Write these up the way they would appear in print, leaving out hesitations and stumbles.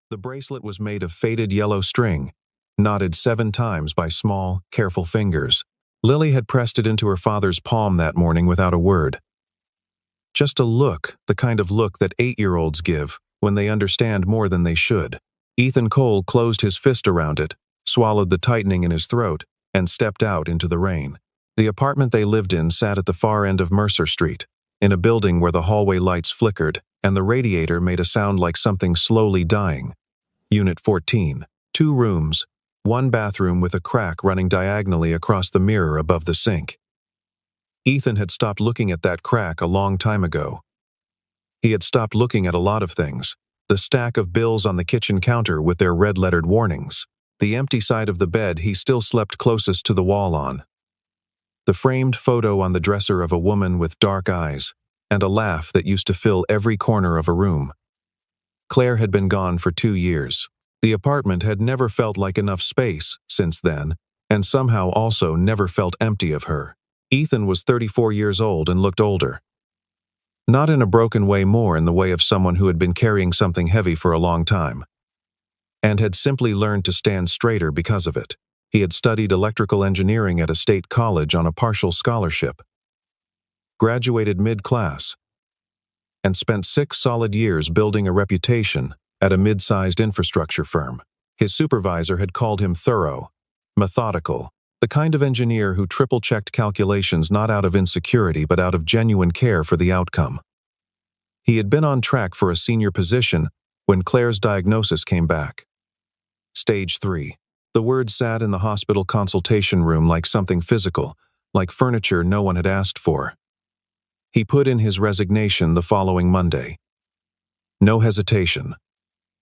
The bracelet was made of faded yellow string, knotted 7 times by small, careful fingers. Lily had pressed it into her father's palm that morning without a word. Just a look, the kind of look that 8-year-olds give when they understand more than they should. Ethan Cole closed his fist around it, swallowed the tightening in his throat, and stepped out into the rain. The apartment they lived in sat at the far end of Mercer Street, in a building where the hallway lights flickered and the radiator made a sound like something slowly dying. Unit 14. 2 rooms, 1 bathroom with a crack running diagonally across the mirror above the sink. Ethan had stopped looking at that crack a long time ago. He had stopped looking at a lot of things. The stack of bills on the kitchen counter with their red-lettered warnings. The empty side of the bed he still slept closest to the wall on. The framed photo on the dresser of a woman with dark eyes, and a laugh that used to fill every corner of a room. Claire had been gone for 2 years. The apartment had never felt like enough space since then, and somehow also never felt empty of her. Ethan was 34 years old and looked older. Not in a broken way, more in the way of someone who had been carrying something heavy for a long time, and had simply learned to stand straighter because of it. He had studied electrical engineering at a state college on a partial scholarship, graduated mid-class, and spent 6 solid years building a reputation at a mid-sized infrastructure firm. His supervisor had called him thorough, methodical, the kind of engineer who triple-checked calculations not out of insecurity but out of genuine care for the outcome. He had been on track for a senior position when Claire's diagnosis came back. Stage 3. The word sat in the hospital consultation room like something physical, like furniture no one had asked for. He put in his resignation the following Monday. No hesitation.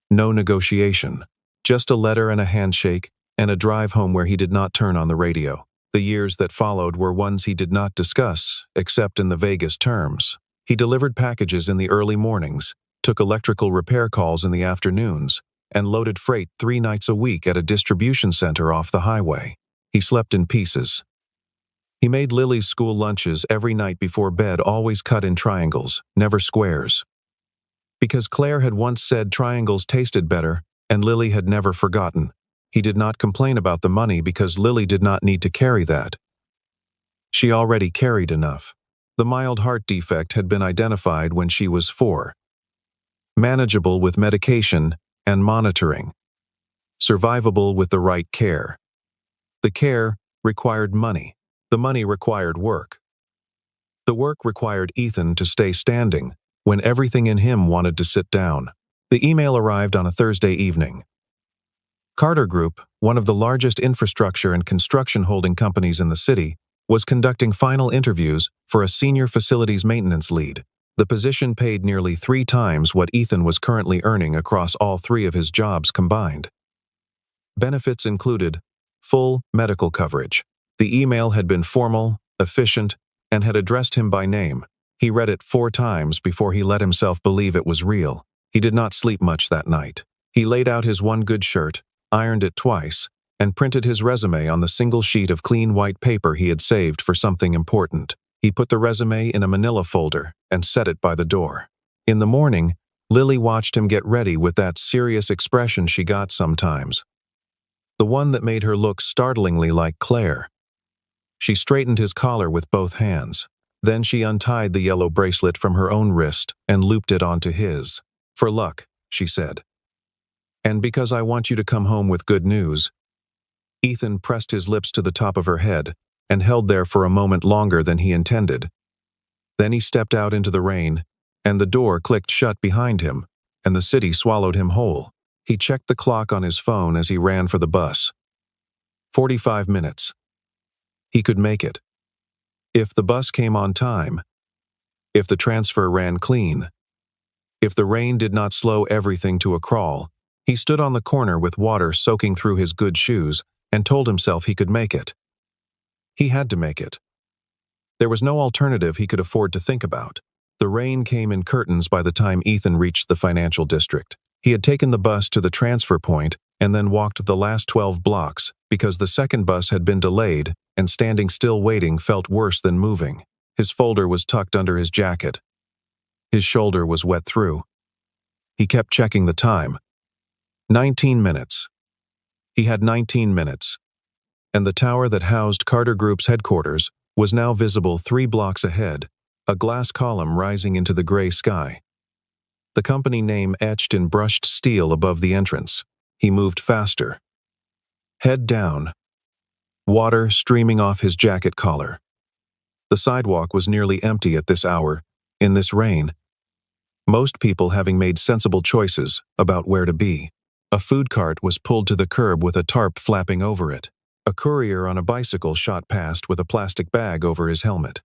No negotiation. Just a letter and a handshake, and a drive home where he did not turn on the radio. The years that followed were ones he did not discuss, except in the vaguest terms. He delivered packages in the early mornings, took electrical repair calls in the afternoons, and loaded freight 3 nights a week at a distribution center off the highway. He slept in pieces. He made Lily's school lunches every night before bed, always cut in triangles, never squares. Because Claire had once said triangles tasted better, and Lily had never forgotten. He did not complain about the money because Lily did not need to carry that. She already carried enough. The mild heart defect had been identified when she was 4. Manageable with medication and monitoring. Survivable with the right care. The care required money. The money required work. The work required Ethan to stay standing when everything in him wanted to sit down. The email arrived on a Thursday evening. Carter Group, one of the largest infrastructure and construction holding companies in the city, was conducting final interviews for a senior facilities maintenance lead. The position paid nearly 3 times what Ethan was currently earning across all 3 of his jobs combined. Benefits included full medical coverage. The email had been formal, efficient, and had addressed him by name. He read it 4 times before he let himself believe it was real. He did not sleep much that night. He laid out his one good shirt, ironed it twice, and printed his resume on the single sheet of clean white paper he had saved for something important. He put the resume in a manila folder and set it by the door. In the morning, Lily watched him get ready with that serious expression she got sometimes. The one that made her look startlingly like Claire. She straightened his collar with both hands. Then she untied the yellow bracelet from her own wrist and looped it onto his. "For luck," she said. "And because I want you to come home with good news." Ethan pressed his lips to the top of her head and held there for a moment longer than he intended. Then he stepped out into the rain, and the door clicked shut behind him, and the city swallowed him whole. He checked the clock on his phone as he ran for the bus. 45 minutes. He could make it. If the bus came on time. If the transfer ran clean. If the rain did not slow everything to a crawl. He stood on the corner with water soaking through his good shoes and told himself he could make it. He had to make it. There was no alternative he could afford to think about. The rain came in curtains by the time Ethan reached the financial district. He had taken the bus to the transfer point and then walked the last 12 blocks because the second bus had been delayed, and standing still waiting felt worse than moving. His folder was tucked under his jacket. His shoulder was wet through. He kept checking the time. 19 minutes. He had 19 minutes. And the tower that housed Carter Group's headquarters was now visible 3 blocks ahead, a glass column rising into the gray sky. The company name etched in brushed steel above the entrance. He moved faster. Head down. Water streaming off his jacket collar. The sidewalk was nearly empty at this hour, in this rain. Most people having made sensible choices about where to be. A food cart was pulled to the curb with a tarp flapping over it. A courier on a bicycle shot past with a plastic bag over his helmet.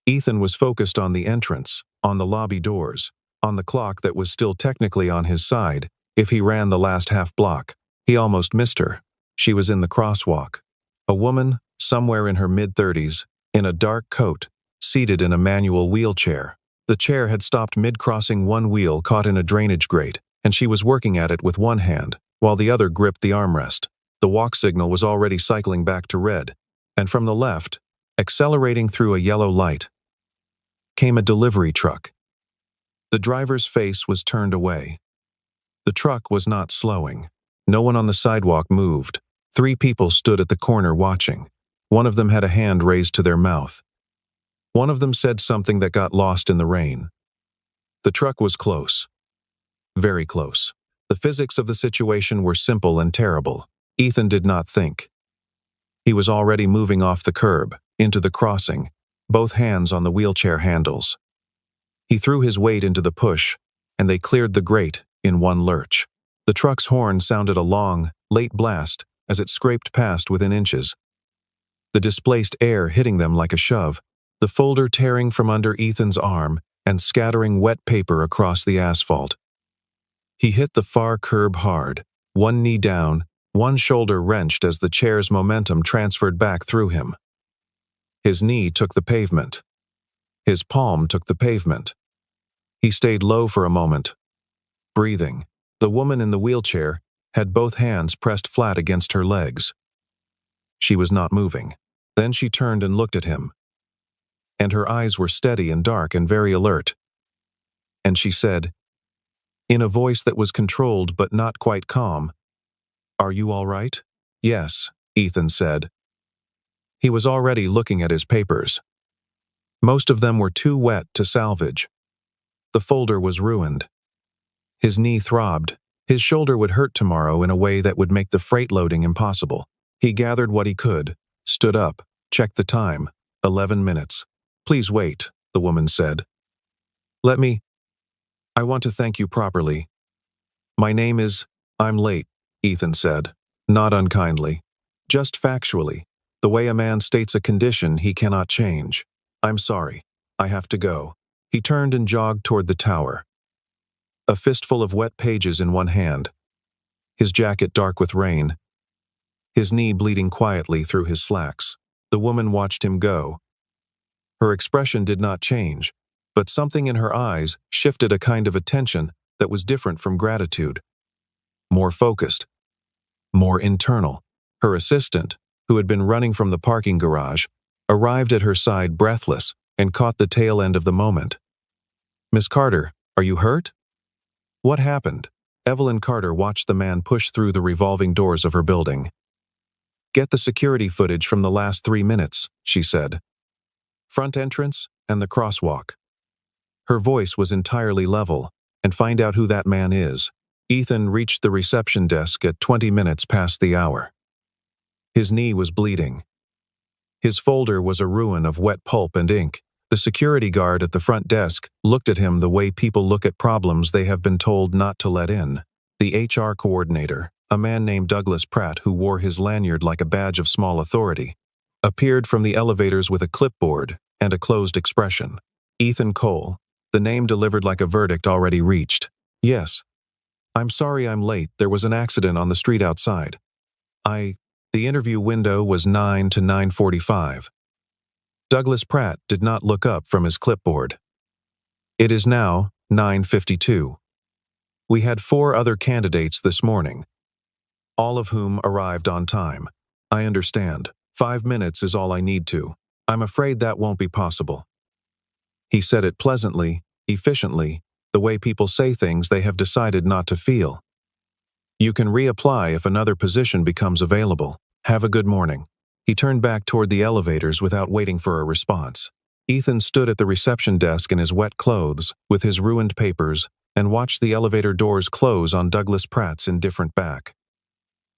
Ethan was focused on the entrance, on the lobby doors, on the clock that was still technically on his side. If he ran the last half block, he almost missed her. She was in the crosswalk. A woman, somewhere in her mid-30s, in a dark coat, seated in a manual wheelchair. The chair had stopped mid-crossing, one wheel caught in a drainage grate, and she was working at it with one hand, while the other gripped the armrest. The walk signal was already cycling back to red, and from the left, accelerating through a yellow light, came a delivery truck. The driver's face was turned away. The truck was not slowing. No one on the sidewalk moved. 3 people stood at the corner watching. One of them had a hand raised to their mouth. One of them said something that got lost in the rain. The truck was close. Very close. The physics of the situation were simple and terrible. Ethan did not think. He was already moving off the curb, into the crossing, both hands on the wheelchair handles. He threw his weight into the push, and they cleared the grate in one lurch. The truck's horn sounded a long, late blast as it scraped past within inches. The displaced air hitting them like a shove, the folder tearing from under Ethan's arm and scattering wet paper across the asphalt. He hit the far curb hard, one knee down, one shoulder wrenched as the chair's momentum transferred back through him. His knee took the pavement. His palm took the pavement. He stayed low for a moment, breathing. The woman in the wheelchair had both hands pressed flat against her legs. She was not moving. Then she turned and looked at him. And her eyes were steady and dark and very alert. And she said, in a voice that was controlled but not quite calm, "Are you all right?" "Yes," Ethan said. He was already looking at his papers. Most of them were too wet to salvage. The folder was ruined. His knee throbbed. His shoulder would hurt tomorrow in a way that would make the freight loading impossible. He gathered what he could, stood up, checked the time. 11 minutes. "Please wait," the woman said. I want to thank you properly. My name is, I'm late, Ethan said, not unkindly. Just factually, the way a man states a condition he cannot change. I'm sorry. I have to go. He turned and jogged toward the tower. A fistful of wet pages in one hand. His jacket dark with rain. His knee bleeding quietly through his slacks. The woman watched him go. Her expression did not change, but something in her eyes shifted a kind of attention that was different from gratitude. More focused. More internal. Her assistant, who had been running from the parking garage, arrived at her side breathless and caught the tail end of the moment. "Miss Carter, are you hurt?" "What happened?" Evelyn Carter watched the man push through the revolving doors of her building. "Get the security footage from the last 3 minutes," she said. "Front entrance and the crosswalk." Her voice was entirely level, and find out who that man is. Ethan reached the reception desk at 20 minutes past the hour. His knee was bleeding. His folder was a ruin of wet pulp and ink. The security guard at the front desk looked at him the way people look at problems they have been told not to let in. The HR coordinator, a man named Douglas Pratt who wore his lanyard like a badge of small authority, appeared from the elevators with a clipboard and a closed expression. Ethan Cole, the name delivered like a verdict already reached. "Yes. I'm sorry I'm late. There was an accident on the street outside. The interview window was 9 to 9:45. Douglas Pratt did not look up from his clipboard. "It is now 9:52. We had 4 other candidates this morning, all of whom arrived on time. I understand. 5 minutes is all I need to. I'm afraid that won't be possible." He said it pleasantly, efficiently, the way people say things they have decided not to feel. You can reapply if another position becomes available. Have a good morning." He turned back toward the elevators without waiting for a response. Ethan stood at the reception desk in his wet clothes, with his ruined papers, and watched the elevator doors close on Douglas Pratt's indifferent back.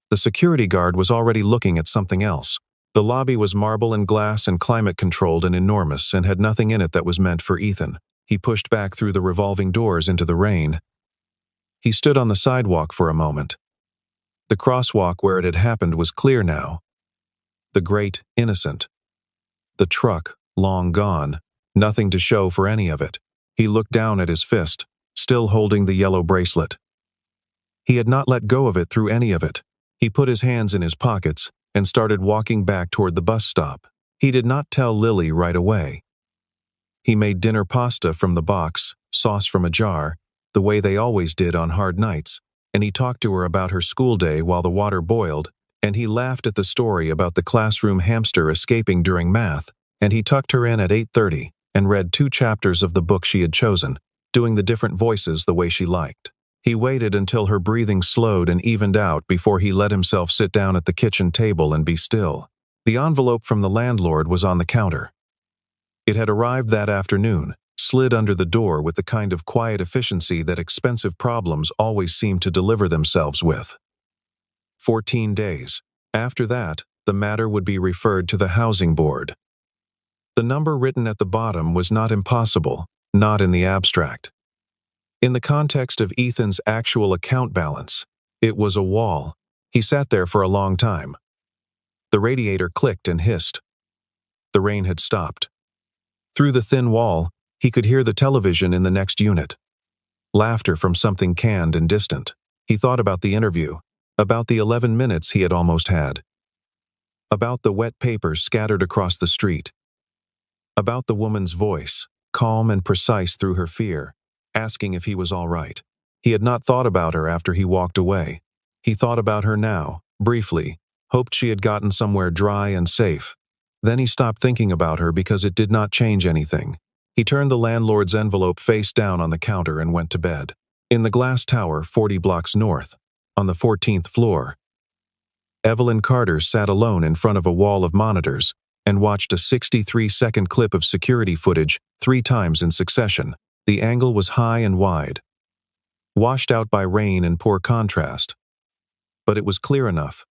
The security guard was already looking at something else. The lobby was marble and glass and climate-controlled and enormous and had nothing in it that was meant for Ethan. He pushed back through the revolving doors into the rain. He stood on the sidewalk for a moment. The crosswalk where it had happened was clear now. The great innocent. The truck, long gone, nothing to show for any of it. He looked down at his fist, still holding the yellow bracelet. He had not let go of it through any of it. He put his hands in his pockets and started walking back toward the bus stop. He did not tell Lily right away. He made dinner pasta from the box, sauce from a jar, the way they always did on hard nights, and he talked to her about her school day while the water boiled, and he laughed at the story about the classroom hamster escaping during math, and he tucked her in at 8:30 and read 2 chapters of the book she had chosen, doing the different voices the way she liked. He waited until her breathing slowed and evened out before he let himself sit down at the kitchen table and be still. The envelope from the landlord was on the counter. It had arrived that afternoon, slid under the door with the kind of quiet efficiency that expensive problems always seem to deliver themselves with. 14 days. After that, the matter would be referred to the housing board. The number written at the bottom was not impossible, not in the abstract. In the context of Ethan's actual account balance, it was a wall. He sat there for a long time. The radiator clicked and hissed. The rain had stopped. Through the thin wall, he could hear the television in the next unit. Laughter from something canned and distant. He thought about the interview, about the 11 minutes he had almost had, about the wet papers scattered across the street, about the woman's voice, calm and precise through her fear, asking if he was all right. He had not thought about her after he walked away. He thought about her now, briefly, hoped she had gotten somewhere dry and safe. Then he stopped thinking about her because it did not change anything. He turned the landlord's envelope face down on the counter and went to bed. In the glass tower 40 blocks north, on the 14th floor, Evelyn Carter sat alone in front of a wall of monitors and watched a 63-second clip of security footage 3 times in succession. The angle was high and wide, washed out by rain and poor contrast. But it was clear enough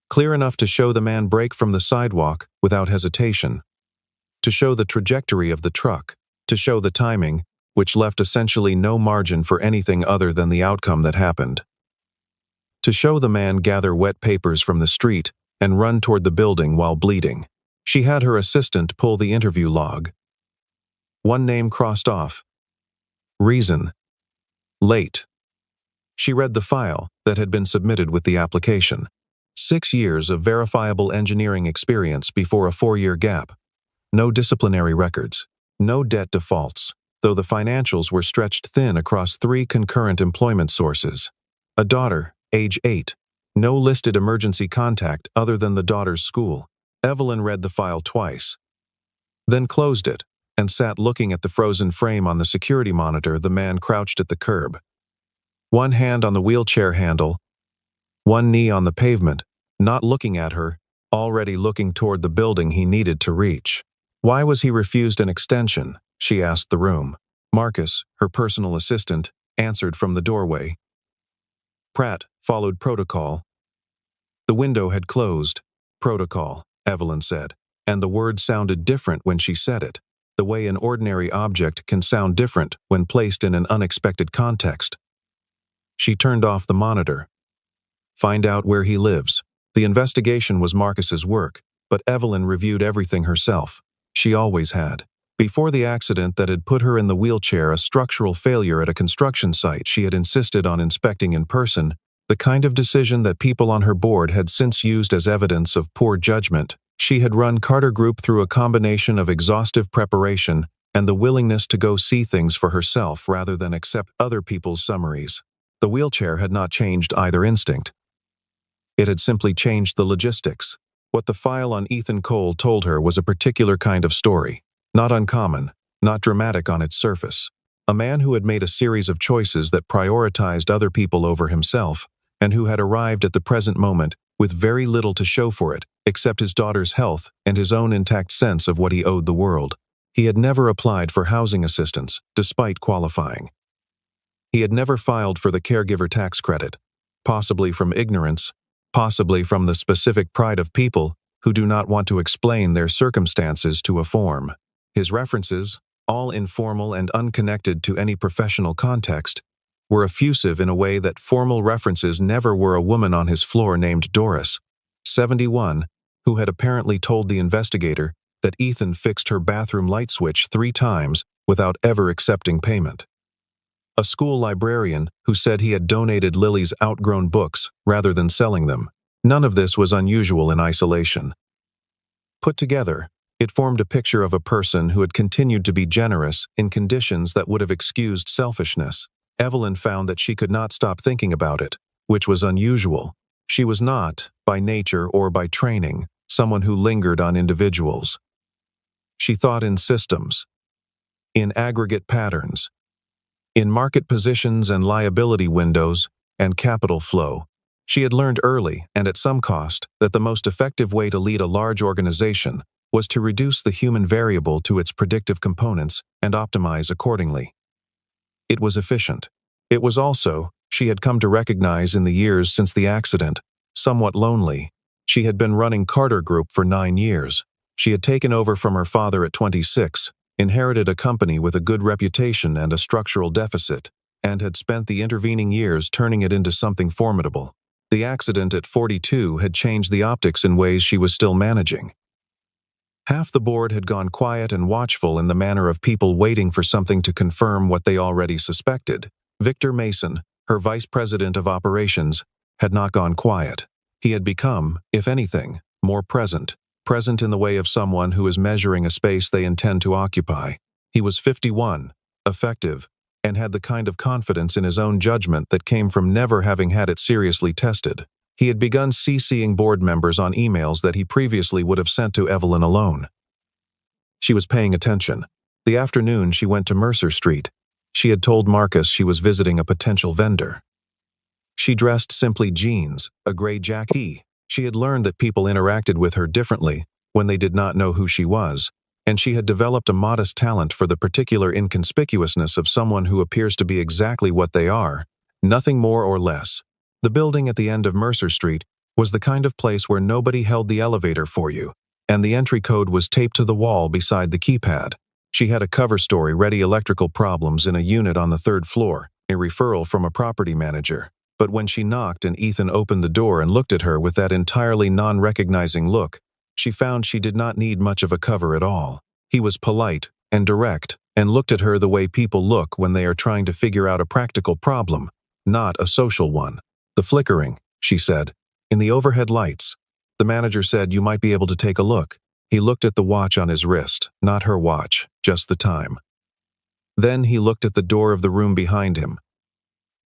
to show the man break from the sidewalk without hesitation, to show the trajectory of the truck, to show the timing, which left essentially no margin for anything other than the outcome that happened. To show the man gather wet papers from the street and run toward the building while bleeding. She had her assistant pull the interview log. One name crossed off. Reason. Late. She read the file that had been submitted with the application. 6 years of verifiable engineering experience before a 4-year gap. No disciplinary records. No debt defaults, though the financials were stretched thin across 3 concurrent employment sources. A daughter, age 8. No listed emergency contact other than the daughter's school. Evelyn read the file twice, then closed it, and sat looking at the frozen frame on the security monitor the man crouched at the curb. One hand on the wheelchair handle, one knee on the pavement, not looking at her, already looking toward the building he needed to reach. Why was he refused an extension? She asked the room. Marcus, her personal assistant, answered from the doorway. Pratt followed protocol. The window had closed. Protocol, Evelyn said, and the word sounded different when she said it, the way an ordinary object can sound different when placed in an unexpected context. She turned off the monitor. Find out where he lives. The investigation was Marcus's work, but Evelyn reviewed everything herself. She always had. Before the accident that had put her in the wheelchair, a structural failure at a construction site she had insisted on inspecting in person, the kind of decision that people on her board had since used as evidence of poor judgment. She had run Carter Group through a combination of exhaustive preparation and the willingness to go see things for herself rather than accept other people's summaries. The wheelchair had not changed either instinct. It had simply changed the logistics. What the file on Ethan Cole told her was a particular kind of story. Not uncommon, not dramatic on its surface. A man who had made a series of choices that prioritized other people over himself, and who had arrived at the present moment with very little to show for it, except his daughter's health and his own intact sense of what he owed the world. He had never applied for housing assistance, despite qualifying. He had never filed for the caregiver tax credit, possibly from ignorance, possibly from the specific pride of people who do not want to explain their circumstances to a form. His references, all informal and unconnected to any professional context, were effusive in a way that formal references never were. A woman on his floor named Doris, 71, who had apparently told the investigator that Ethan fixed her bathroom light switch 3 times without ever accepting payment. A school librarian who said he had donated Lily's outgrown books rather than selling them. None of this was unusual in isolation. Put together, it formed a picture of a person who had continued to be generous in conditions that would have excused selfishness. Evelyn found that she could not stop thinking about it, which was unusual. She was not, by nature or by training, someone who lingered on individuals. She thought in systems, in aggregate patterns, in market positions and liability windows and capital flow. She had learned early, and at some cost, that the most effective way to lead a large organization was to reduce the human variable to its predictive components and optimize accordingly. It was efficient. It was also, she had come to recognize in the years since the accident, somewhat lonely. She had been running Carter Group for 9 years. She had taken over from her father at 26, inherited a company with a good reputation and a structural deficit, and had spent the intervening years turning it into something formidable. The accident at 42 had changed the optics in ways she was still managing. Half the board had gone quiet and watchful in the manner of people waiting for something to confirm what they already suspected. Victor Mason, her vice president of operations, had not gone quiet. He had become, if anything, more present in the way of someone who is measuring a space they intend to occupy. He was 51, effective, and had the kind of confidence in his own judgment that came from never having had it seriously tested. He had begun CCing board members on emails that he previously would have sent to Evelyn alone. She was paying attention. The afternoon she went to Mercer Street. She had told Marcus she was visiting a potential vendor. She dressed simply jeans, a gray jacket. She had learned that people interacted with her differently when they did not know who she was, and she had developed a modest talent for the particular inconspicuousness of someone who appears to be exactly what they are, nothing more or less. The building at the end of Mercer Street was the kind of place where nobody held the elevator for you, and the entry code was taped to the wall beside the keypad. She had a cover story ready: electrical problems in a unit on the 3rd floor, a referral from a property manager. But when she knocked and Ethan opened the door and looked at her with that entirely non-recognizing look, she found she did not need much of a cover at all. He was polite and direct and looked at her the way people look when they are trying to figure out a practical problem, not a social one. "The flickering," she said, "in the overhead lights." The manager said, "You might be able to take a look." He looked at the watch on his wrist, not her watch, just the time. Then he looked at the door of the room behind him,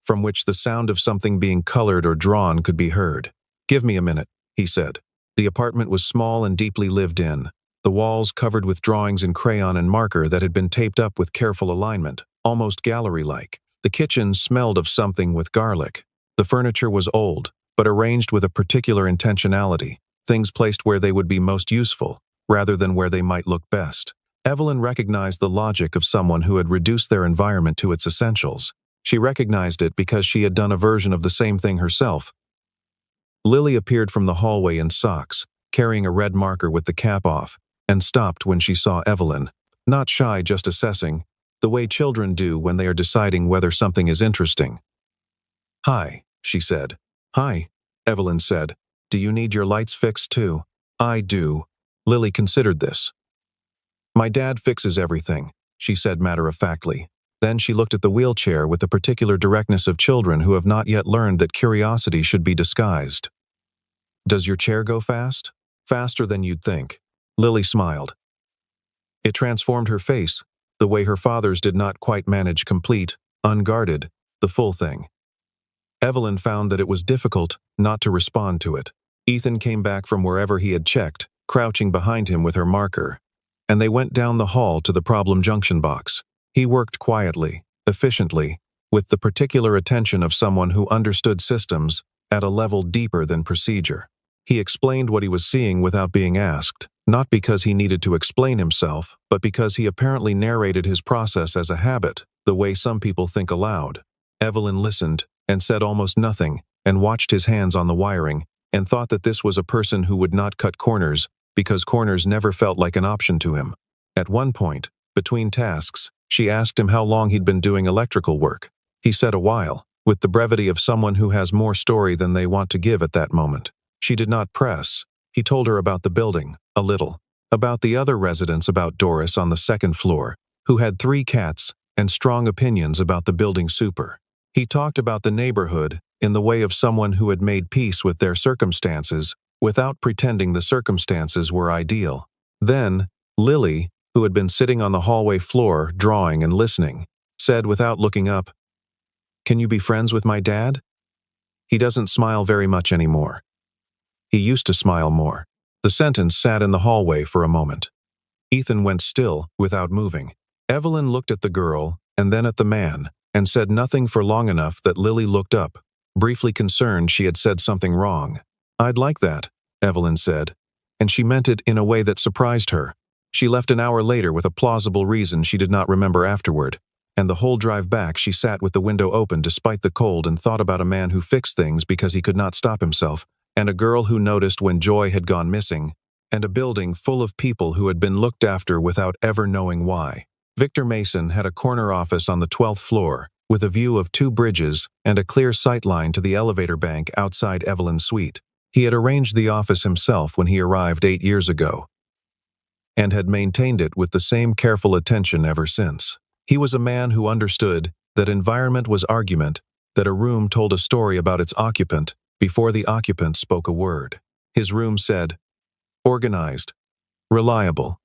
from which the sound of something being colored or drawn could be heard. "Give me a minute," he said. The apartment was small and deeply lived in, the walls covered with drawings in crayon and marker that had been taped up with careful alignment, almost gallery-like. The kitchen smelled of something with garlic. The furniture was old, but arranged with a particular intentionality, things placed where they would be most useful, rather than where they might look best. Evelyn recognized the logic of someone who had reduced their environment to its essentials. She recognized it because she had done a version of the same thing herself. Lily appeared from the hallway in socks, carrying a red marker with the cap off, and stopped when she saw Evelyn, not shy, just assessing, the way children do when they are deciding whether something is interesting. "Hi," she said. "Hi," Evelyn said. "Do you need your lights fixed too?" "I do." Lily considered this. "My dad fixes everything," she said matter-of-factly. Then she looked at the wheelchair with the particular directness of children who have not yet learned that curiosity should be disguised. "Does your chair go fast?" "Faster than you'd think." Lily smiled. It transformed her face, the way her father's did not quite manage complete, unguarded, the full thing. Evelyn found that it was difficult not to respond to it. Ethan came back from wherever he had checked, crouching behind him with her marker, and they went down the hall to the problem junction box. He worked quietly, efficiently, with the particular attention of someone who understood systems at a level deeper than procedure. He explained what he was seeing without being asked, not because he needed to explain himself, but because he apparently narrated his process as a habit, the way some people think aloud. Evelyn listened and said almost nothing, and watched his hands on the wiring, and thought that this was a person who would not cut corners, because corners never felt like an option to him. At one point, between tasks, she asked him how long he'd been doing electrical work. He said a while, with the brevity of someone who has more story than they want to give at that moment. She did not press. He told her about the building, a little, about the other residents, about Doris on the second floor, who had 3 cats, and strong opinions about the building super. He talked about the neighborhood in the way of someone who had made peace with their circumstances, without pretending the circumstances were ideal. Then, Lily, who had been sitting on the hallway floor, drawing and listening, said without looking up, "Can you be friends with my dad? He doesn't smile very much anymore. He used to smile more." The sentence sat in the hallway for a moment. Ethan went still, without moving. Evelyn looked at the girl, and then at the man, and said nothing for long enough that Lily looked up, briefly concerned she had said something wrong. "I'd like that," Evelyn said, and she meant it in a way that surprised her. She left an hour later with a plausible reason she did not remember afterward, and the whole drive back she sat with the window open despite the cold and thought about a man who fixed things because he could not stop himself, and a girl who noticed when Joy had gone missing, and a building full of people who had been looked after without ever knowing why. Victor Mason had a corner office on the 12th floor, with a view of 2 bridges and a clear sight line to the elevator bank outside Evelyn's suite. He had arranged the office himself when he arrived 8 years ago, and had maintained it with the same careful attention ever since. He was a man who understood that environment was argument, that a room told a story about its occupant before the occupant spoke a word. His room said, organized, reliable,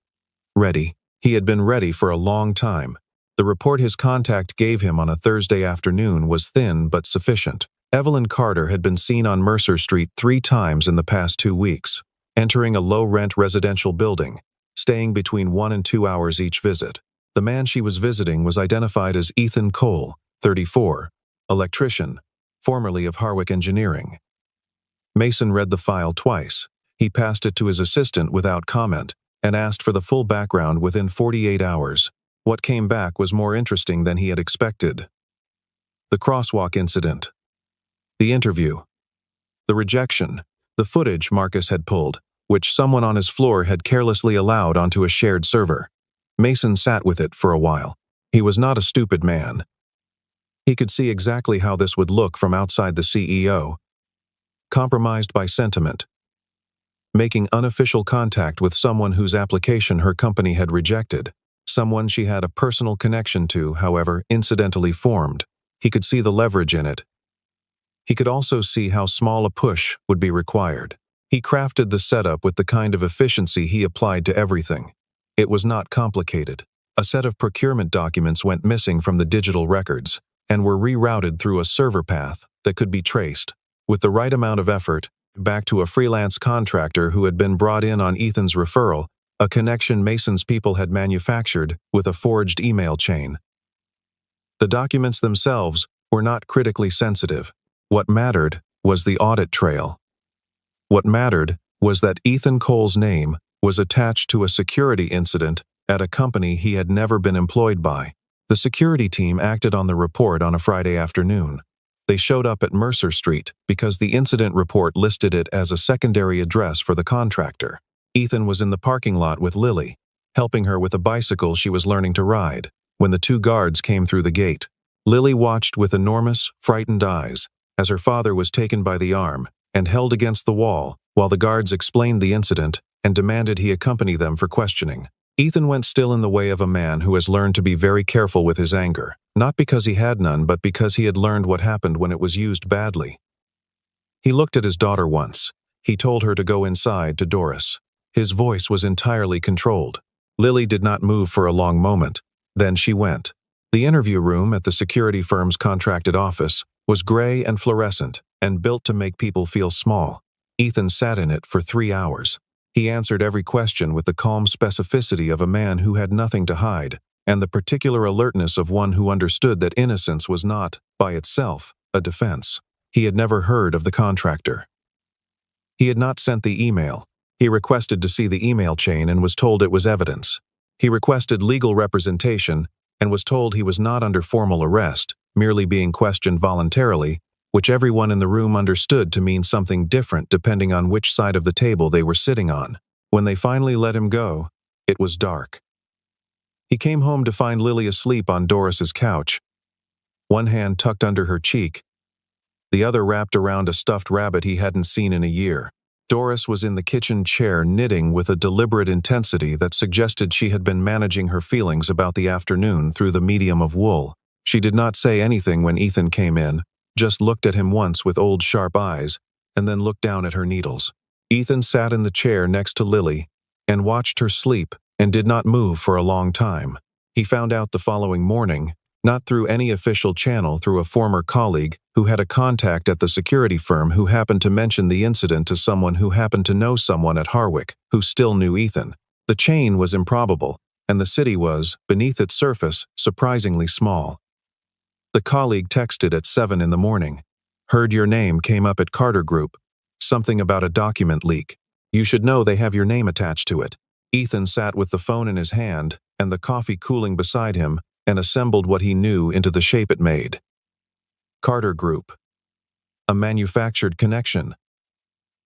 ready. He had been ready for a long time. The report his contact gave him on a Thursday afternoon was thin but sufficient. Evelyn Carter had been seen on Mercer Street 3 times in the past 2 weeks, entering a low-rent residential building, staying between 1 and 2 hours each visit. The man she was visiting was identified as Ethan Cole, 34, electrician, formerly of Harwick Engineering. Mason read the file twice. He passed it to his assistant without comment, and asked for the full background within 48 hours. What came back was more interesting than he had expected. The crosswalk incident. The interview. The rejection. The footage Marcus had pulled, which someone on his floor had carelessly allowed onto a shared server. Mason sat with it for a while. He was not a stupid man. He could see exactly how this would look from outside the CEO. Compromised by sentiment. Making unofficial contact with someone whose application her company had rejected. Someone she had a personal connection to, however, incidentally formed. He could see the leverage in it. He could also see how small a push would be required. He crafted the setup with the kind of efficiency he applied to everything. It was not complicated. A set of procurement documents went missing from the digital records, and were rerouted through a server path that could be traced, with the right amount of effort, back to a freelance contractor who had been brought in on Ethan's referral, a connection Mason's people had manufactured with a forged email chain. The documents themselves were not critically sensitive. What mattered was the audit trail. What mattered was that Ethan Cole's name was attached to a security incident at a company he had never been employed by. The security team acted on the report on a Friday afternoon. They showed up at Mercer Street because the incident report listed it as a secondary address for the contractor. Ethan was in the parking lot with Lily, helping her with a bicycle she was learning to ride, when the 2 guards came through the gate. Lily watched with enormous, frightened eyes as her father was taken by the arm and held against the wall while the guards explained the incident and demanded he accompany them for questioning. Ethan went still in the way of a man who has learned to be very careful with his anger, not because he had none but because he had learned what happened when it was used badly. He looked at his daughter once. He told her to go inside to Doris. His voice was entirely controlled. Lily did not move for a long moment. Then she went. The interview room at the security firm's contracted office was gray and fluorescent and built to make people feel small. Ethan sat in it for 3 hours. He answered every question with the calm specificity of a man who had nothing to hide, and the particular alertness of one who understood that innocence was not, by itself, a defense. He had never heard of the contractor. He had not sent the email. He requested to see the email chain and was told it was evidence. He requested legal representation and was told he was not under formal arrest, merely being questioned voluntarily, which everyone in the room understood to mean something different depending on which side of the table they were sitting on. When they finally let him go, it was dark. He came home to find Lily asleep on Doris's couch, one hand tucked under her cheek, the other wrapped around a stuffed rabbit he hadn't seen in a year. Doris was in the kitchen chair knitting with a deliberate intensity that suggested she had been managing her feelings about the afternoon through the medium of wool. She did not say anything when Ethan came in, just looked at him once with old sharp eyes, and then looked down at her needles. Ethan sat in the chair next to Lily and watched her sleep and did not move for a long time. He found out the following morning, not through any official channel, through a former colleague who had a contact at the security firm who happened to mention the incident to someone who happened to know someone at Harwick who still knew Ethan. The chain was improbable, and the city was, beneath its surface, surprisingly small. The colleague texted at 7 in the morning. Heard your name came up at Carter Group. Something about a document leak. You should know they have your name attached to it. Ethan sat with the phone in his hand and the coffee cooling beside him and assembled what he knew into the shape it made. Carter Group. A manufactured connection.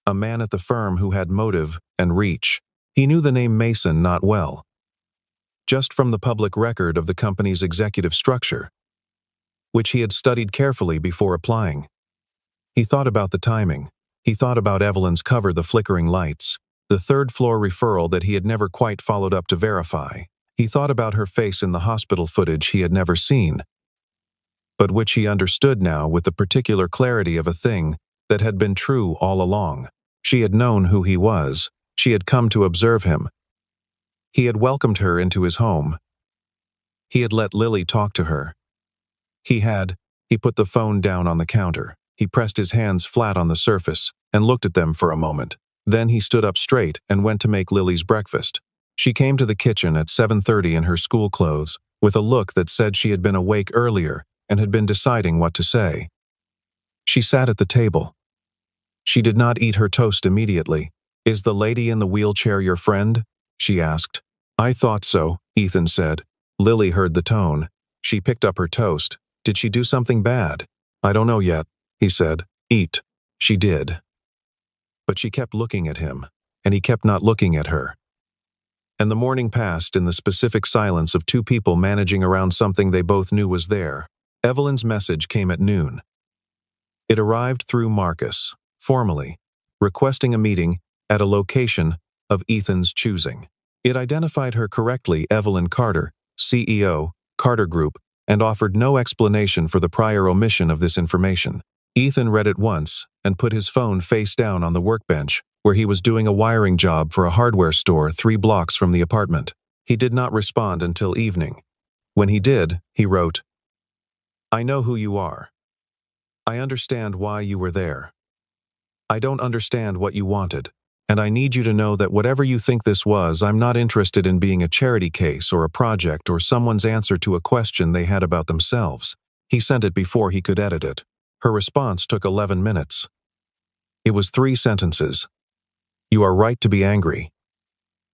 A man at the firm who had motive and reach. He knew the name Mason not well, just from the public record of the company's executive structure, which he had studied carefully before applying. He thought about the timing. He thought about Evelyn's cover, the flickering lights, the third-floor referral that he had never quite followed up to verify. He thought about her face in the hospital footage he had never seen, but which he understood now with the particular clarity of a thing that had been true all along. She had known who he was. She had come to observe him. He had welcomed her into his home. He had let Lily talk to her. He put the phone down on the counter. He pressed his hands flat on the surface and looked at them for a moment. Then he stood up straight and went to make Lily's breakfast. She came to the kitchen at 7:30 in her school clothes, with a look that said she had been awake earlier and had been deciding what to say. She sat at the table. She did not eat her toast immediately. Is the lady in the wheelchair your friend? She asked. I thought so, Ethan said. Lily heard the tone. She picked up her toast. Did she do something bad? I don't know yet, he said. Eat. She did. But she kept looking at him, and he kept not looking at her. And the morning passed in the specific silence of two people managing around something they both knew was there. Evelyn's message came at noon. It arrived through Marcus, formally, requesting a meeting at a location of Ethan's choosing. It identified her correctly, Evelyn Carter, CEO, Carter Group, and offered no explanation for the prior omission of this information. Ethan read it once and put his phone face down on the workbench, where he was doing a wiring job for a hardware store 3 blocks from the apartment. He did not respond until evening. When he did, he wrote, I know who you are. I understand why you were there. I don't understand what you wanted, and I need you to know that whatever you think this was, I'm not interested in being a charity case or a project or someone's answer to a question they had about themselves. He sent it before he could edit it. Her response took 11 minutes. It was 3 sentences. You are right to be angry.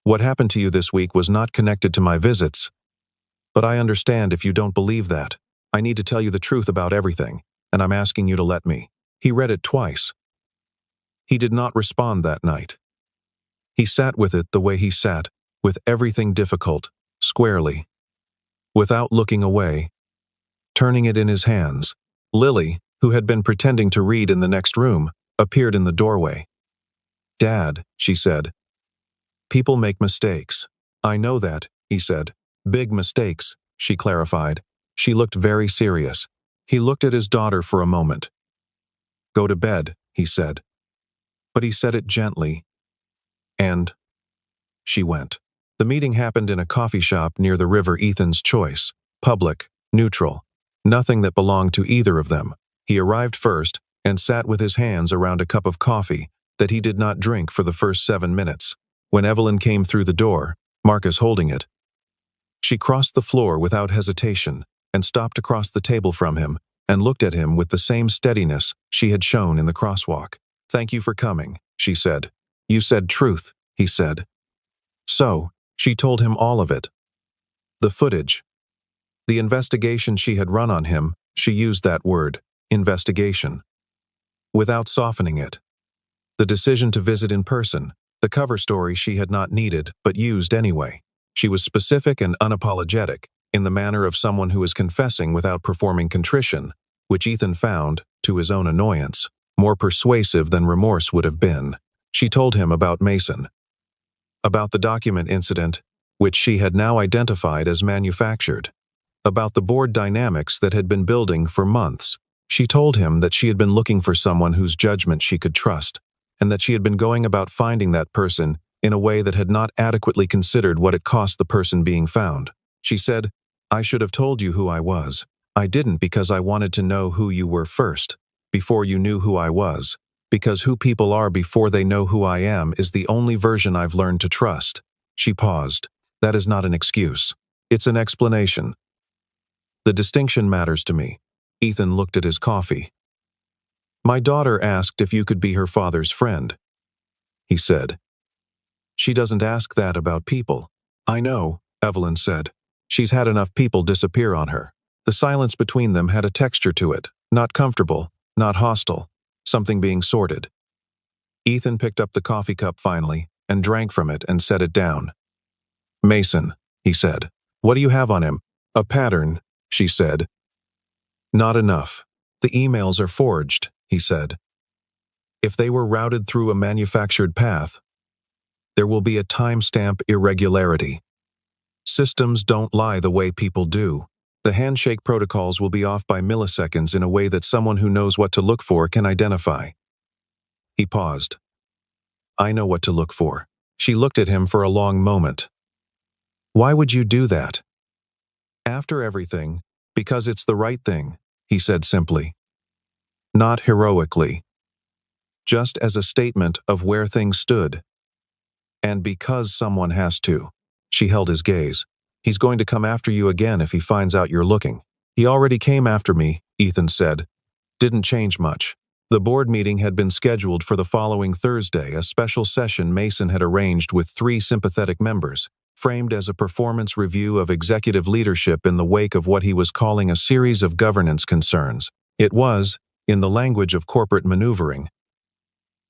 What happened to you this week was not connected to my visits, but I understand if you don't believe that. I need to tell you the truth about everything, and I'm asking you to let me. He read it twice. He did not respond that night. He sat with it the way he sat, with everything difficult, squarely, without looking away, turning it in his hands. Lily, who had been pretending to read in the next room, appeared in the doorway. Dad, she said. People make mistakes. I know that, he said. Big mistakes, she clarified. She looked very serious. He looked at his daughter for a moment. Go to bed, he said. But he said it gently. And she went. The meeting happened in a coffee shop near the river, Ethan's choice. Public, neutral. Nothing that belonged to either of them. He arrived first and sat with his hands around a cup of coffee that he did not drink for the first 7 minutes. When Evelyn came through the door, Marcus holding it, she crossed the floor without hesitation and stopped across the table from him and looked at him with the same steadiness she had shown in the crosswalk. "Thank you for coming," she said. "You said truth," he said. So, she told him all of it. The footage. The investigation she had run on him, she used that word, investigation, without softening it. The decision to visit in person, the cover story she had not needed but used anyway. She was specific and unapologetic, in the manner of someone who is confessing without performing contrition, which Ethan found, to his own annoyance, more persuasive than remorse would have been. She told him about Mason, about the document incident, which she had now identified as manufactured, about the board dynamics that had been building for months. She told him that she had been looking for someone whose judgment she could trust, and that she had been going about finding that person in a way that had not adequately considered what it cost the person being found. She said, "I should have told you who I was. I didn't because I wanted to know who you were first, before you knew who I was, because who people are before they know who I am is the only version I've learned to trust." She paused. "That is not an excuse. It's an explanation. The distinction matters to me." Ethan looked at his coffee. "My daughter asked if you could be her father's friend," he said. "She doesn't ask that about people." "I know," Evelyn said. "She's had enough people disappear on her." The silence between them had a texture to it, not comfortable, not hostile, something being sorted. Ethan picked up the coffee cup finally and drank from it and set it down. "Mason," he said. "What do you have on him?" "A pattern," she said. "Not enough. The emails are forged," he said. "If they were routed through a manufactured path, there will be a timestamp irregularity. Systems don't lie the way people do. The handshake protocols will be off by milliseconds in a way that someone who knows what to look for can identify." He paused. "I know what to look for." She looked at him for a long moment. "Why would you do that?" "After everything, because it's the right thing," he said simply. Not heroically. Just as a statement of where things stood. "And because someone has to." She held his gaze. "He's going to come after you again if he finds out you're looking." "He already came after me," Ethan said. Didn't change much. The board meeting had been scheduled for the following Thursday, a special session Mason had arranged with 3 sympathetic members, framed as a performance review of executive leadership in the wake of what he was calling a series of governance concerns. It was, in the language of corporate maneuvering,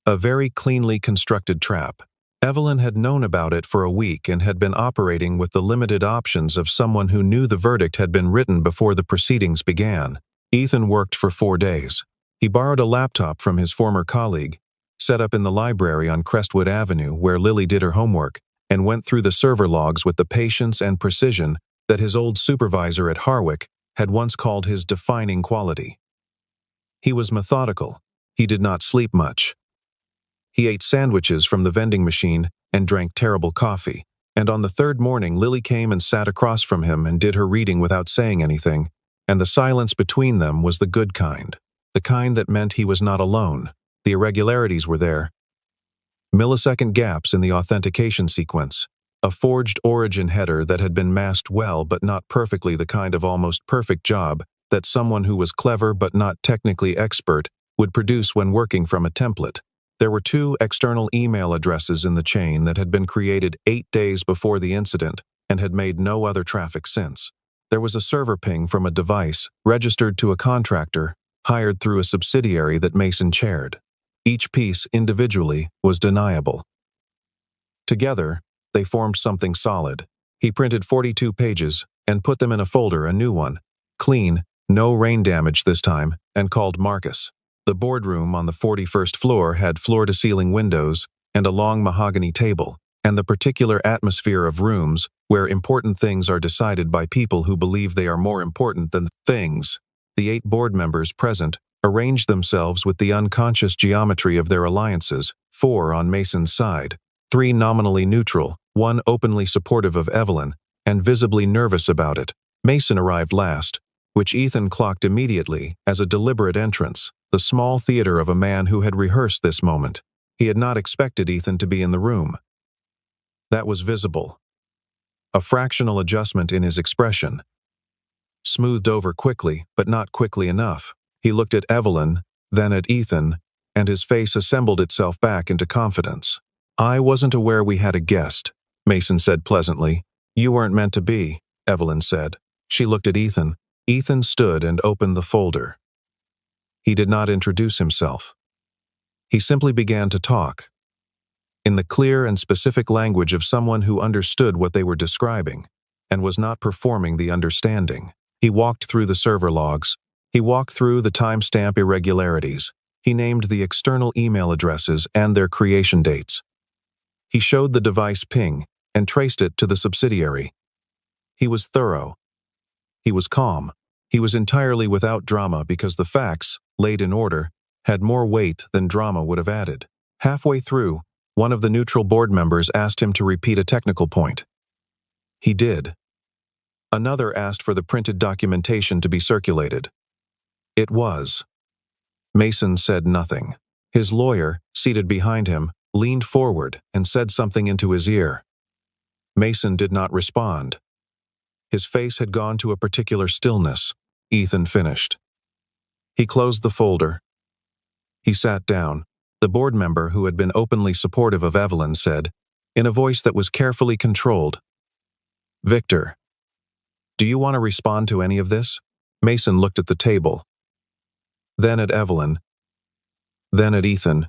a very cleanly constructed trap. Evelyn had known about it for a week and had been operating with the limited options of someone who knew the verdict had been written before the proceedings began. Ethan worked for 4 days. He borrowed a laptop from his former colleague, set up in the library on Crestwood Avenue where Lily did her homework, and went through the server logs with the patience and precision that his old supervisor at Harwick had once called his defining quality. He was methodical. He did not sleep much. He ate sandwiches from the vending machine and drank terrible coffee, and on the 3rd morning Lily came and sat across from him and did her reading without saying anything, and the silence between them was the good kind, the kind that meant he was not alone. The irregularities were there. Millisecond gaps in the authentication sequence, a forged origin header that had been masked well but not perfectly, the kind of almost perfect job that someone who was clever but not technically expert would produce when working from a template. There were 2 external email addresses in the chain that had been created 8 days before the incident and had made no other traffic since. There was a server ping from a device registered to a contractor hired through a subsidiary that Mason chaired. Each piece individually was deniable. Together, they formed something solid. He printed 42 pages and put them in a folder, a new one, clean, no rain damage this time, and called Marcus. The boardroom on the 41st floor had floor-to-ceiling windows and a long mahogany table, and the particular atmosphere of rooms where important things are decided by people who believe they are more important than things. The 8 board members present arranged themselves with the unconscious geometry of their alliances, 4 on Mason's side, 3 nominally neutral, 1 openly supportive of Evelyn, and visibly nervous about it. Mason arrived last, which Ethan clocked immediately as a deliberate entrance, the small theater of a man who had rehearsed this moment. He had not expected Ethan to be in the room. That was visible. A fractional adjustment in his expression. Smoothed over quickly, but not quickly enough. He looked at Evelyn, then at Ethan, and his face assembled itself back into confidence. "I wasn't aware we had a guest," Mason said pleasantly. "You weren't meant to be," Evelyn said. She looked at Ethan. Ethan stood and opened the folder. He did not introduce himself. He simply began to talk, in the clear and specific language of someone who understood what they were describing, and was not performing the understanding. He walked through the server logs. He walked through the timestamp irregularities. He named the external email addresses and their creation dates. He showed the device ping and traced it to the subsidiary. He was thorough. He was calm. He was entirely without drama because the facts, laid in order, had more weight than drama would have added. Halfway through, one of the neutral board members asked him to repeat a technical point. He did. Another asked for the printed documentation to be circulated. It was. Mason said nothing. His lawyer, seated behind him, leaned forward and said something into his ear. Mason did not respond. His face had gone to a particular stillness. Ethan finished. He closed the folder. He sat down. The board member who had been openly supportive of Evelyn said, in a voice that was carefully controlled, "Victor, do you want to respond to any of this?" Mason looked at the table, then at Evelyn, then at Ethan,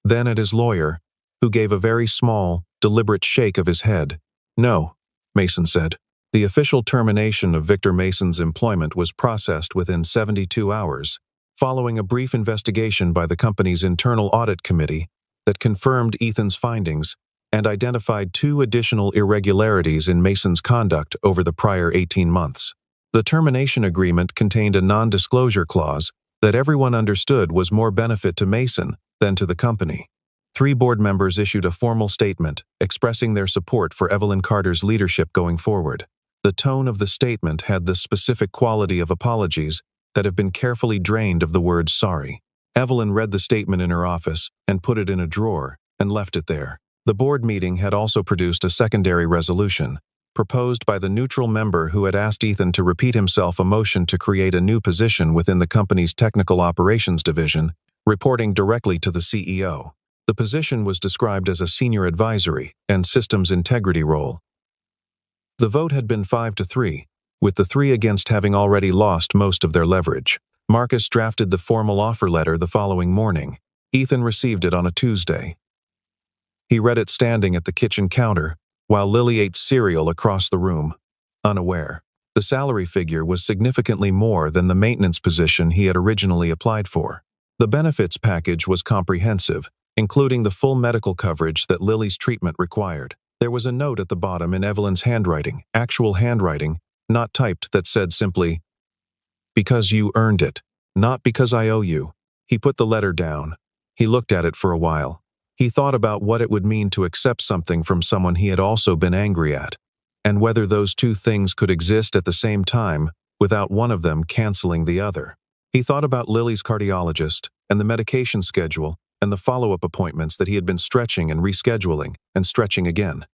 then at his lawyer, who gave a very small, deliberate shake of his head. "No," Mason said. The official termination of Victor Mason's employment was processed within 72 hours, following a brief investigation by the company's internal audit committee that confirmed Ethan's findings and identified 2 additional irregularities in Mason's conduct over the prior 18 months. The termination agreement contained a non-disclosure clause that everyone understood was more benefit to Mason than to the company. 3 board members issued a formal statement expressing their support for Evelyn Carter's leadership going forward. The tone of the statement had the specific quality of apologies that have been carefully drained of the word sorry. Evelyn read the statement in her office and put it in a drawer and left it there. The board meeting had also produced a secondary resolution, proposed by the neutral member who had asked Ethan to repeat himself, a motion to create a new position within the company's technical operations division, reporting directly to the CEO. The position was described as a senior advisory and systems integrity role. The vote had been 5-3, with the 3 against having already lost most of their leverage. Marcus drafted the formal offer letter the following morning. Ethan received it on a Tuesday. He read it standing at the kitchen counter, while Lily ate cereal across the room, unaware. The salary figure was significantly more than the maintenance position he had originally applied for. The benefits package was comprehensive, including the full medical coverage that Lily's treatment required. There was a note at the bottom in Evelyn's handwriting, actual handwriting, not typed, that said simply, "Because you earned it, not because I owe you." He put the letter down. He looked at it for a while. He thought about what it would mean to accept something from someone he had also been angry at, and whether those 2 things could exist at the same time without one of them canceling the other. He thought about Lily's cardiologist and the medication schedule and the follow-up appointments that he had been stretching and rescheduling and stretching again.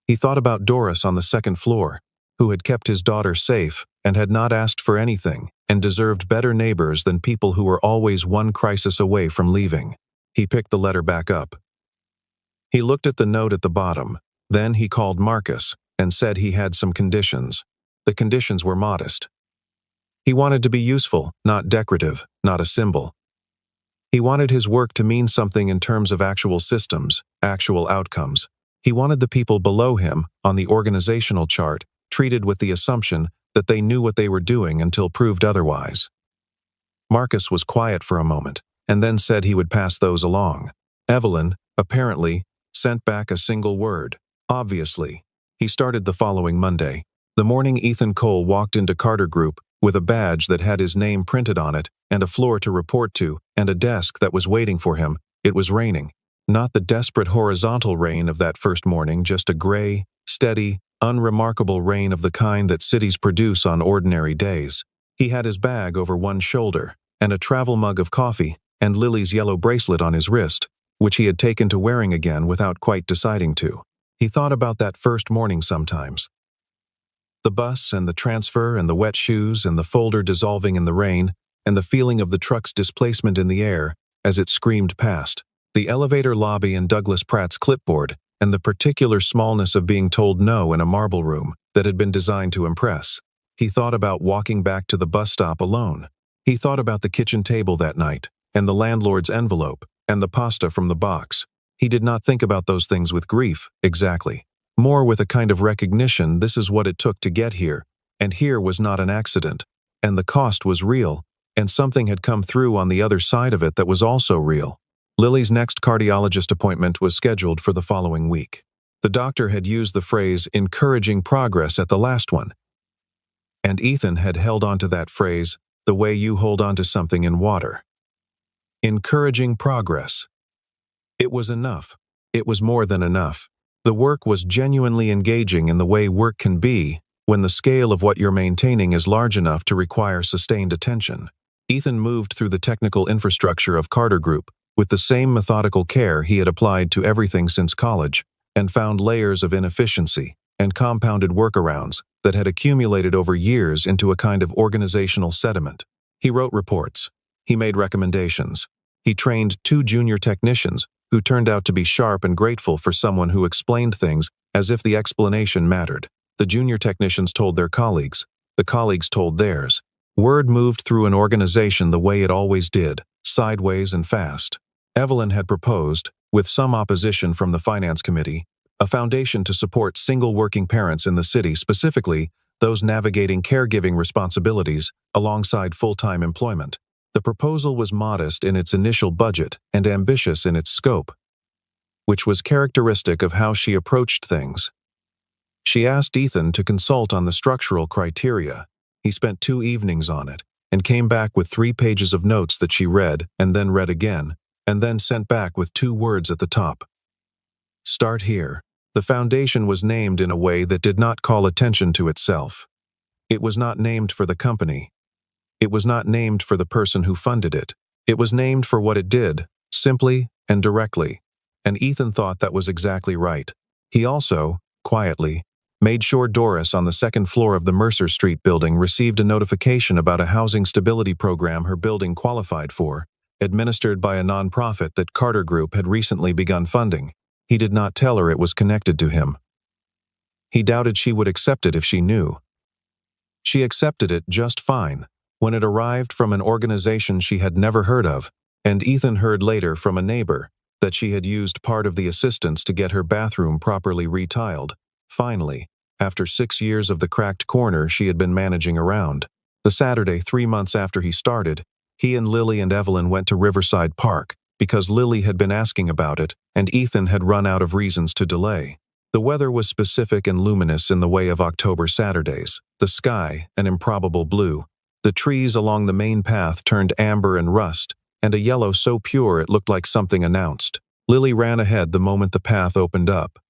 He thought about Doris on the 2nd floor, who had kept his daughter safe and had not asked for anything and deserved better neighbors than people who were always one crisis away from leaving. He picked the letter back up. He looked at the note at the bottom. Then he called Marcus and said he had some conditions. The conditions were modest. He wanted to be useful, not decorative, not a symbol. He wanted his work to mean something in terms of actual systems, actual outcomes. He wanted the people below him, on the organizational chart, treated with the assumption that they knew what they were doing until proved otherwise. Marcus was quiet for a moment, and then said he would pass those along. Evelyn, apparently, sent back a single word, "Obviously." He started the following Monday. The morning Ethan Cole walked into Carter Group with a badge that had his name printed on it and a floor to report to and a desk that was waiting for him, it was raining. Not the desperate horizontal rain of that first morning, just a gray, steady, unremarkable rain of the kind that cities produce on ordinary days. He had his bag over one shoulder and a travel mug of coffee and Lily's yellow bracelet on his wrist, which he had taken to wearing again without quite deciding to. He thought about that first morning sometimes. The bus and the transfer and the wet shoes and the folder dissolving in the rain and the feeling of the truck's displacement in the air as it screamed past, the elevator lobby and Douglas Pratt's clipboard, and the particular smallness of being told no in a marble room that had been designed to impress. He thought about walking back to the bus stop alone. He thought about the kitchen table that night, and the landlord's envelope, and the pasta from the box. He did not think about those things with grief, exactly. More with a kind of recognition this is what it took to get here, and here was not an accident, and the cost was real, and something had come through on the other side of it that was also real. Lily's next cardiologist appointment was scheduled for the following week. The doctor had used the phrase encouraging progress at the last one, and Ethan had held on to that phrase the way you hold on to something in water. Encouraging progress. It was enough. It was more than enough. The work was genuinely engaging in the way work can be when the scale of what you're maintaining is large enough to require sustained attention. Ethan moved through the technical infrastructure of Carter Group with the same methodical care he had applied to everything since college, and found layers of inefficiency and compounded workarounds that had accumulated over years into a kind of organizational sediment. He wrote reports. He made recommendations. He trained 2 junior technicians who turned out to be sharp and grateful for someone who explained things as if the explanation mattered. The junior technicians told their colleagues. The colleagues told theirs. Word moved through an organization the way it always did, sideways and fast. Evelyn had proposed, with some opposition from the finance committee, a foundation to support single working parents in the city, specifically those navigating caregiving responsibilities alongside full-time employment. The proposal was modest in its initial budget and ambitious in its scope, which was characteristic of how she approached things. She asked Ethan to consult on the structural criteria. He spent 2 evenings on it, and came back with 3 pages of notes that she read and then read again, and then sent back with 2 words at the top. Start here. The foundation was named in a way that did not call attention to itself. It was not named for the company. It was not named for the person who funded it. It was named for what it did, simply and directly. And Ethan thought that was exactly right. He also, quietly, made sure Doris on the 2nd floor of the Mercer Street building received a notification about a housing stability program her building qualified for, administered by a nonprofit that Carter Group had recently begun funding. He did not tell her it was connected to him. He doubted she would accept it if she knew. She accepted it just fine when it arrived from an organization she had never heard of, and Ethan heard later from a neighbor that she had used part of the assistance to get her bathroom properly retiled, finally, after 6 years of the cracked corner she had been managing around. The Saturday 3 months after he started, he and Lily and Evelyn went to Riverside Park because Lily had been asking about it and Ethan had run out of reasons to delay. The weather was specific and luminous in the way of October Saturdays, the sky an improbable blue. The trees along the main path turned amber and rust, and a yellow so pure it looked like something announced. Lily ran ahead the moment the path opened up,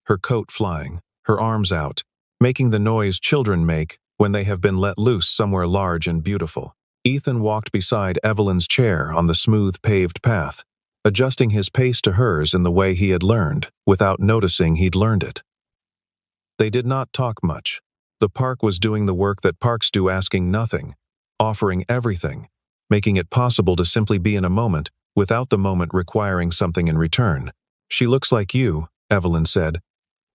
her coat flying, her arms out, making the noise children make when they have been let loose somewhere large and beautiful. Ethan walked beside Evelyn's chair on the smooth paved path, adjusting his pace to hers in the way he had learned, without noticing he'd learned it. They did not talk much. The park was doing the work that parks do, asking nothing, offering everything, making it possible to simply be in a moment without the moment requiring something in return. She looks like you, Evelyn said,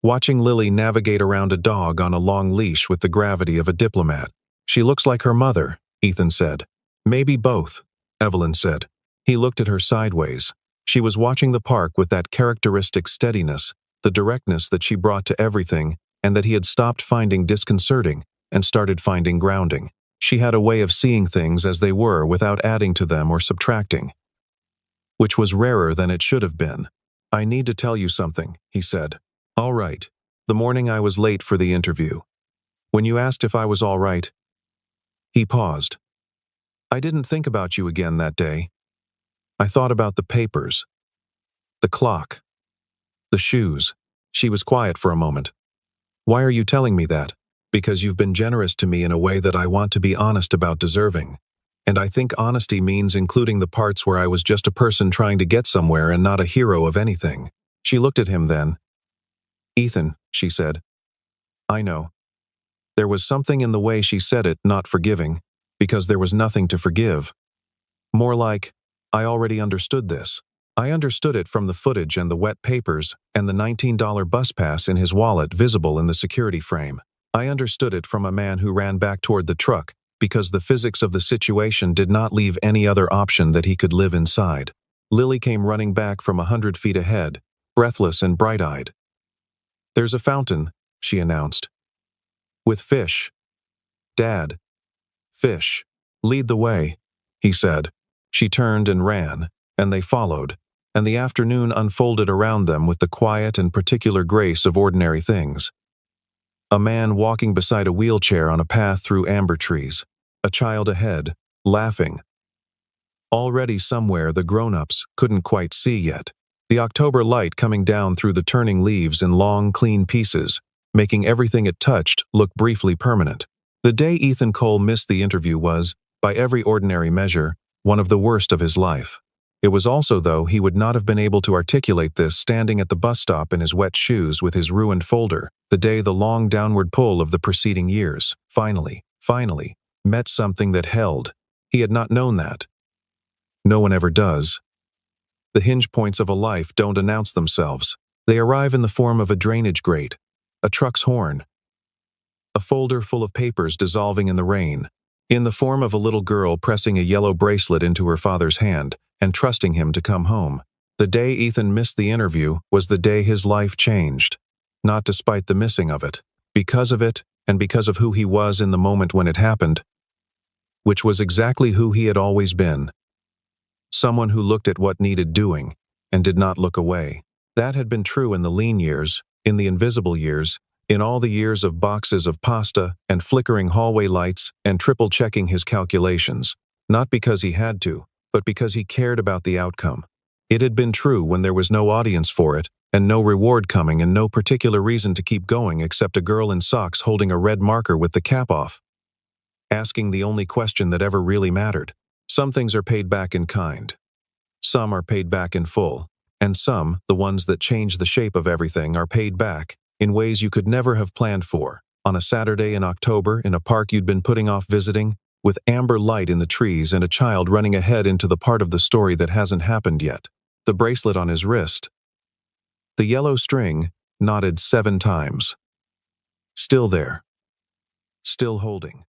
watching Lily navigate around a dog on a long leash with the gravity of a diplomat. She looks like her mother, Ethan said. Maybe both, Evelyn said. He looked at her sideways. She was watching the park with that characteristic steadiness, the directness that she brought to everything, and that he had stopped finding disconcerting and started finding grounding. She had a way of seeing things as they were without adding to them or subtracting, which was rarer than it should have been. I need to tell you something, he said. All right. The morning I was late for the interview. When you asked if I was all right, he paused. I didn't think about you again that day. I thought about the papers, the clock, the shoes. She was quiet for a moment. Why are you telling me that? Because you've been generous to me in a way that I want to be honest about deserving. And I think honesty means including the parts where I was just a person trying to get somewhere and not a hero of anything. She looked at him then. Ethan, she said. I know. There was something in the way she said it not forgiving. because there was nothing to forgive. More like, I already understood this. I understood it from the footage and the wet papers and the $19 bus pass in his wallet visible in the security frame. I understood it from a man who ran back toward the truck because the physics of the situation did not leave any other option that he could live inside. Lily came running back from 100 feet ahead, breathless and bright-eyed. "There's a fountain," she announced. "With fish. Dad. Fish. Lead the way," he said. She turned and ran, and they followed, and the afternoon unfolded around them with the quiet and particular grace of ordinary things. A man walking beside a wheelchair on a path through amber trees. A child ahead, laughing. Already somewhere the grown-ups couldn't quite see yet. The October light coming down through the turning leaves in long, clean pieces, making everything it touched look briefly permanent. The day Ethan Cole missed the interview was, by every ordinary measure, one of the worst of his life. It was also, though, he would not have been able to articulate this standing at the bus stop in his wet shoes with his ruined folder, the day the long downward pull of the preceding years, finally, met something that held. He had not known that. No one ever does. The hinge points of a life don't announce themselves. They arrive in the form of a drainage grate, a truck's horn, a folder full of papers dissolving in the rain, in the form of a little girl pressing a yellow bracelet into her father's hand and trusting him to come home. The day Ethan missed the interview was the day his life changed. Not despite the missing of it, because of it, and because of who he was in the moment when it happened, which was exactly who he had always been. Someone who looked at what needed doing, and did not look away. That had been true in the lean years, in the invisible years, in all the years of boxes of pasta and flickering hallway lights and triple-checking his calculations, not because he had to, but because he cared about the outcome. It had been true when there was no audience for it, and no reward coming and no particular reason to keep going except a girl in socks holding a red marker with the cap off, asking the only question that ever really mattered. Some things are paid back in kind. Some are paid back in full. And some, the ones that change the shape of everything, are paid back in ways you could never have planned for. On a Saturday in October, in a park you'd been putting off visiting, with amber light in the trees and a child running ahead into the part of the story that hasn't happened yet. The bracelet on his wrist. The yellow string, knotted 7 times. Still there. Still holding.